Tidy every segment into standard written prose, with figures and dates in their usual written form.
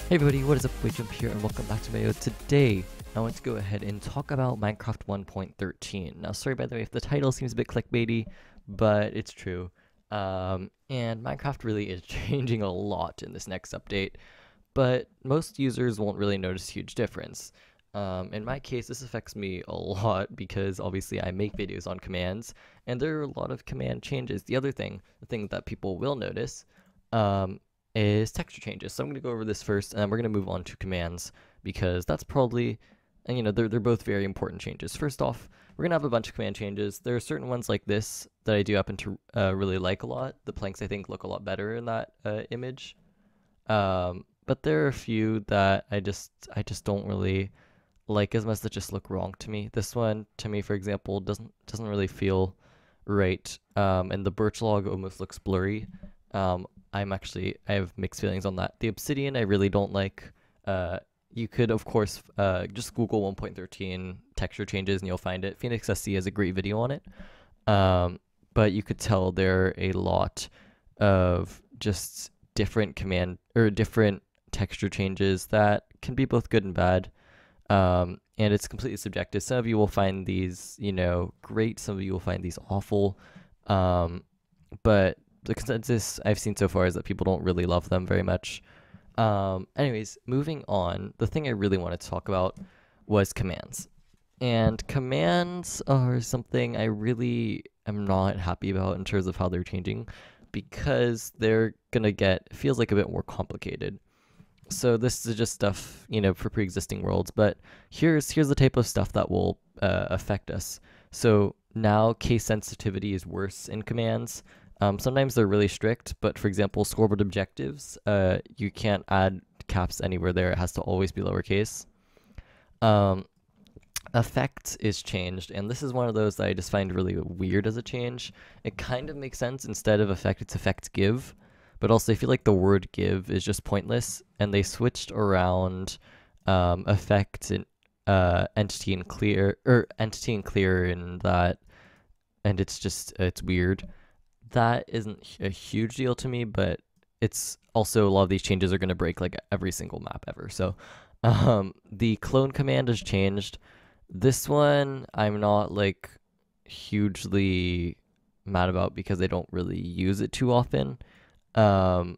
Hey everybody, what is up? Wavejump here and welcome back to my video. Today, I want to go ahead and talk about Minecraft 1.13. Now, sorry by the way if the title seems a bit clickbaity, but it's true. And Minecraft really is changing a lot in this next update, but most users won't really notice a huge difference. In my case, this affects me a lot because obviously I make videos on commands, and there are a lot of command changes. The thing that people will notice, is texture changes. So I'm going to go over this first, and then we're going to move on to commands because that's probably, and they're both very important changes. First off, we're going to have a bunch of command changes. There are certain ones like this that I do happen to really like a lot. The planks, I think, look a lot better in that image. But there are a few that I just don't really like as much, that just look wrong to me. This one, to me, for example, doesn't really feel right. And the birch log almost looks blurry. I have mixed feelings on that. The obsidian I really don't like. You could, of course, just Google 1.13 texture changes and you'll find it. Phoenix SC has a great video on it. But you could tell there are a lot of just different different texture changes that can be both good and bad. And it's completely subjective. Some of you will find these, great. Some of you will find these awful. But the consensus I've seen so far is that people don't really love them very much. Anyways, moving on, the thing I really wanted to talk about was commands. And commands are something I really am not happy about in terms of how they're changing, because they're gonna feels like a bit more complicated. So this is just stuff, for pre-existing worlds, but here's the type of stuff that will affect us. So now case sensitivity is worse in commands. Sometimes they're really strict, but for example, scoreboard objectives, you can't add caps anywhere there. It has to always be lowercase. Effect is changed, and this is one of those that I just find really weird as a change. It kind of makes sense. Instead of effect, it's effect give, but also I feel like the word give is just pointless, and they switched around effect and entity and clear, in that, and it's weird. That isn't a huge deal to me, but it's also, a lot of these changes are going to break like every single map ever. So the clone command has changed. This one I'm not like hugely mad about because I don't really use it too often. But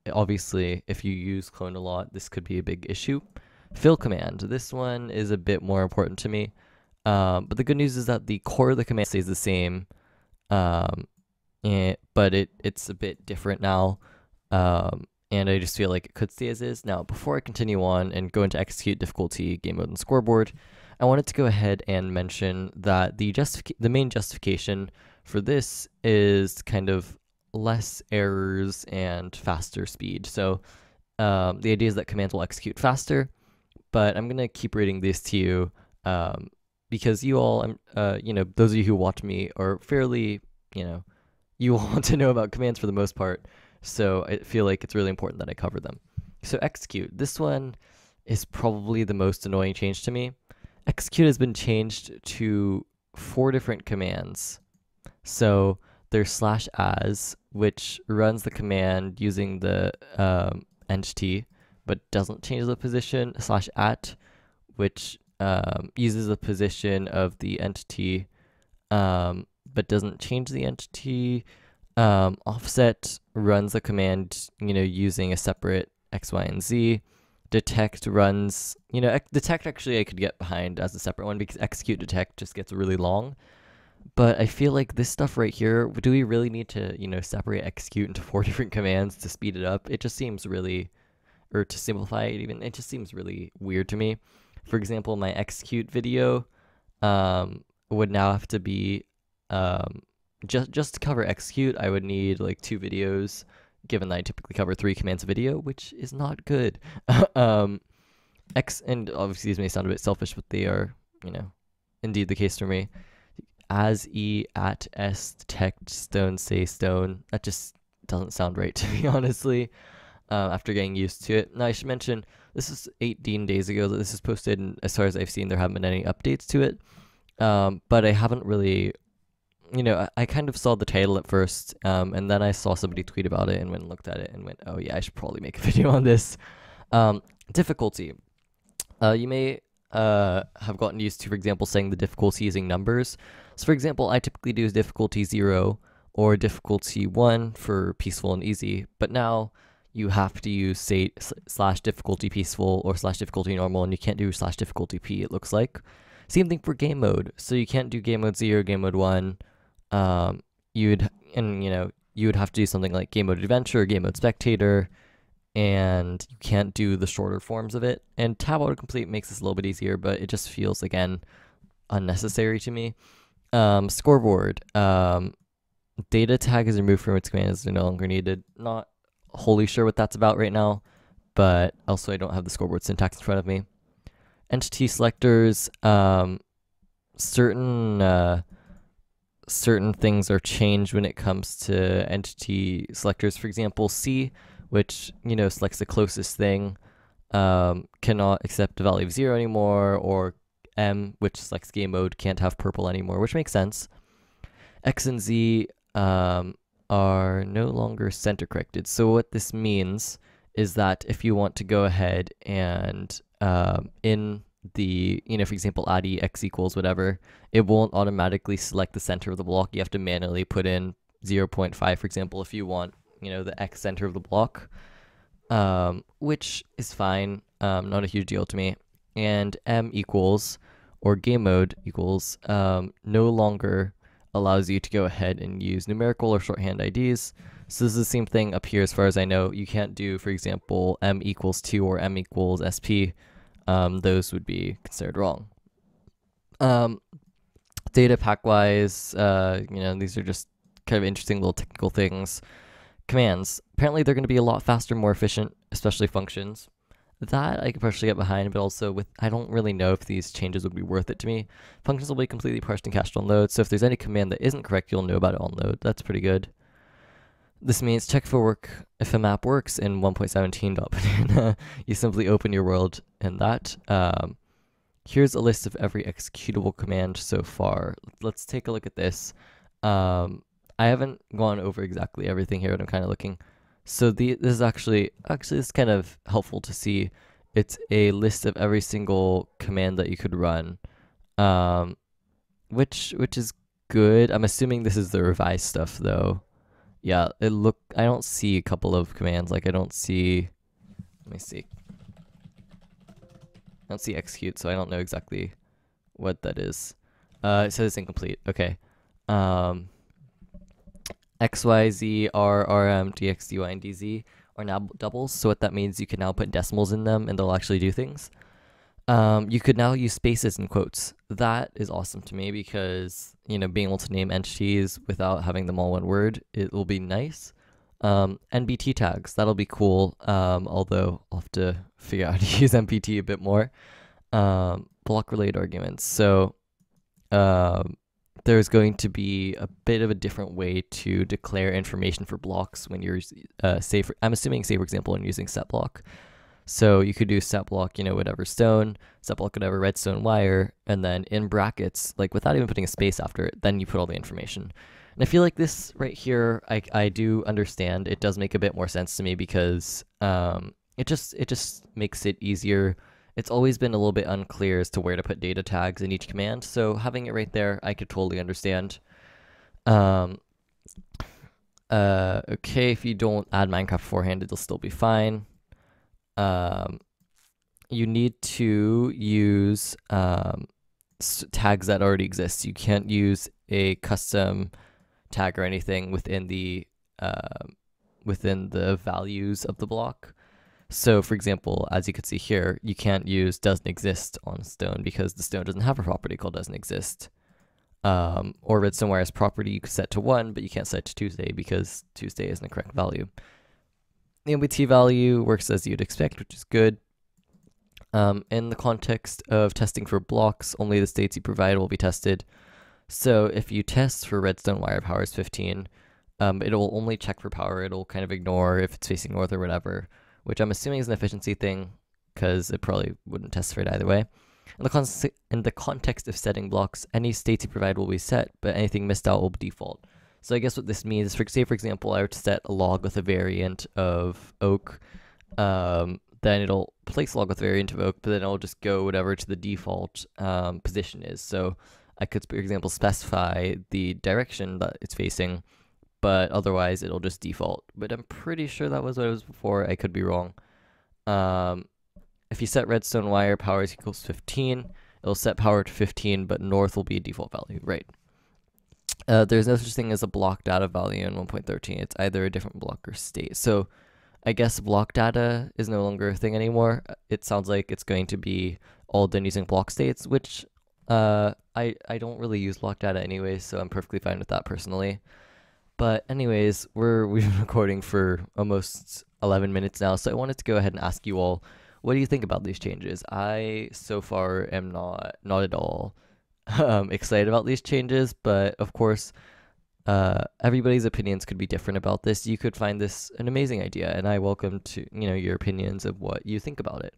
obviously if you use clone a lot, this could be a big issue. Fill command, this one is a bit more important to me. But the good news is that the core of the command stays the same. But it's a bit different now, and I just feel like it could stay as is. Now, before I continue on and go into execute difficulty, game mode, and scoreboard, I wanted to go ahead and mention that the main justification for this is kind of less errors and faster speed. So the idea is that commands will execute faster, but I'm gonna keep reading these to you because you all, those of you who watch me are fairly, you want to know about commands for the most part, so I feel like it's really important that I cover them. So execute, this one is probably the most annoying change to me. Execute has been changed to 4 different commands. So there's /as, which runs the command using the entity, but doesn't change the position, /at, which uses the position of the entity, but doesn't change the entity. Offset runs the command, using a separate X, Y, and Z. Detect runs, detect actually I could get behind as a separate one because execute detect just gets really long. But I feel like this stuff right here, do we really need to, separate execute into 4 different commands to speed it up? It just seems really, or to simplify it even, it just seems really weird to me. For example, my execute video would now have to be, just to cover execute, I would need like 2 videos, given that I typically cover 3 commands a video, which is not good. And obviously these may sound a bit selfish, but they are, indeed the case for me. As, at, s, detect, stone, say, stone. That just doesn't sound right to me, honestly, after getting used to it. Now, I should mention, this is 18 days ago that this is posted, and as far as I've seen, there haven't been any updates to it. But I haven't really you know, I kind of saw the title at first, and then I saw somebody tweet about it and went and looked at it and went, oh yeah, I should probably make a video on this. Difficulty. You may have gotten used to, for example, saying the difficulty using numbers. So, for example, I typically do difficulty 0 or difficulty 1 for peaceful and easy, but now you have to use, say, slash difficulty peaceful or slash difficulty normal, and you can't do slash difficulty P, it looks like. Same thing for game mode. So you can't do game mode 0, game mode 1. You would have to do something like game mode adventure or game mode spectator, and you can't do the shorter forms of it. And tab autocomplete makes this a little bit easier, but it just feels, again, unnecessary to me. Scoreboard. Data tag is removed from its commands. They're no longer needed. Not wholly sure what that's about right now, but also I don't have the scoreboard syntax in front of me. Entity selectors. Certain things are changed when it comes to entity selectors. For example, C, which, you know, selects the closest thing, cannot accept a value of 0 anymore, or M, which selects game mode, can't have purple anymore, which makes sense. X and Z are no longer center corrected. So what this means is that if you want to go ahead and in the, you know, for example, add x equals whatever, it won't automatically select the center of the block. You have to manually put in 0.5, for example, if you want, you know, the x center of the block, which is fine, not a huge deal to me. And M equals, or game mode equals, no longer allows you to go ahead and use numerical or shorthand IDs. So this is the same thing up here as far as I know. You can't do, for example, M equals 2 or M equals SP. Those would be considered wrong. Data pack-wise, you know, these are just kind of interesting little technical things. Commands. Apparently they're going to be a lot faster, more efficient, especially functions. That I could partially get behind, but also with, I don't really know if these changes would be worth it to me. Functions will be completely parsed and cached on load, so if there's any command that isn't correct, you'll know about it on load. That's pretty good. This means check for work if a map works in 1.17. You simply open your world in that. Here's a list of every executable command so far. Let's take a look at this. I haven't gone over exactly everything here, but I'm kind of looking. So this is actually it's kind of helpful to see. It's a list of every single command that you could run, which is good. I'm assuming this is the revised stuff though. Yeah, I don't see a couple of commands. Like I don't see, let me see. I don't see execute, so I don't know exactly what that is. It says it's incomplete. Okay. X, Y, Z, R, RM, DX, DY, and DZ are now doubles. So what that means, you can now put decimals in them and they'll actually do things. You could now use spaces and quotes. That is awesome to me because, you know, being able to name entities without having them all one word, it will be nice. NBT tags, that'll be cool. Although I'll have to figure out how to use MPT a bit more. Block related arguments. So, there's going to be a bit of a different way to declare information for blocks when you're, I'm assuming, say for example, when using set block. So you could do set block, you know, whatever stone, set block whatever redstone wire, and then in brackets, like without even putting a space after it, then you put all the information. And I feel like this right here, I do understand. It does make a bit more sense to me because it just makes it easier. It's always been a little bit unclear as to where to put data tags in each command, so having it right there, I could totally understand. Okay, if you don't add Minecraft beforehand, it'll still be fine. You need to use tags that already exist. You can't use a custom tag or anything within the values of the block. So, for example, as you can see here, you can't use doesn't exist on stone because the stone doesn't have a property called doesn't exist. Or redstone wire's property you could set to 1, but you can't set to Tuesday because Tuesday isn't the correct value. The MBT value works as you'd expect, which is good. In the context of testing for blocks, only the states you provide will be tested. So if you test for redstone wire power is 15, it will only check for power. It'll kind of ignore if it's facing north or whatever, which I'm assuming is an efficiency thing because it probably wouldn't test for it either way. In the context of setting blocks, any states you provide will be set, but anything missed out will be default. So I guess what this means is, say for example, I were to set a log with a variant of oak, then it'll place log with variant of oak, but then it'll just go whatever to the default position is. So I could, for example, specify the direction that it's facing, but otherwise it'll just default. But I'm pretty sure that was what it was before. I could be wrong. If you set redstone wire power is equals 15, it'll set power to 15, but north will be a default value, right? There's no such thing as a block data value in 1.13. It's either a different block or state. So I guess block data is no longer a thing anymore. It sounds like it's going to be all done using block states, which I don't really use block data anyway, so I'm perfectly fine with that personally. But anyways, we've been recording for almost 11 minutes now, so I wanted to go ahead and ask you all, what do you think about these changes? I so far am not at all excited about these changes, but of course, everybody's opinions could be different about this. You could find this an amazing idea, and I welcome to your opinions of what you think about it.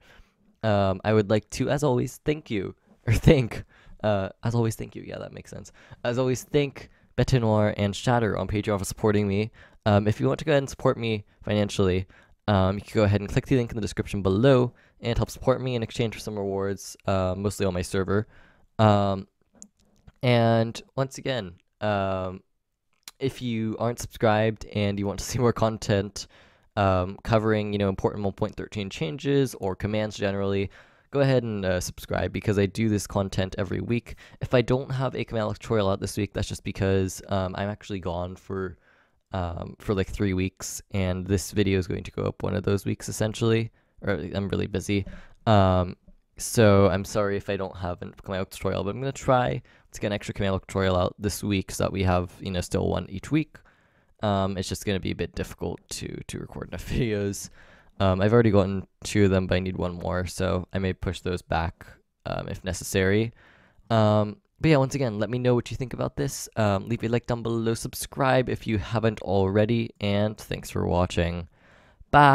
I would like to, as always, thank you. As always, thank you. Yeah, that makes sense. As always, thank Betanoir and Shatter on Patreon for supporting me. If you want to go ahead and support me financially, you can go ahead and click the link in the description below and help support me in exchange for some rewards, mostly on my server. And once again, if you aren't subscribed and you want to see more content covering important 1.13 changes or commands generally, go ahead and subscribe, because I do this content every week. If I don't have a command tutorial out this week, that's just because I'm actually gone for like 3 weeks, and this video is going to go up one of those weeks essentially, or I'm really busy. So I'm sorry if I don't have a command tutorial, but I'm going to try to get an extra command tutorial out this week so that we have still one each week. It's just going to be a bit difficult to record enough videos. I've already gotten 2 of them, but I need 1 more, so I may push those back if necessary. But yeah, once again, let me know what you think about this. Leave a like down below, subscribe if you haven't already, and thanks for watching. Bye!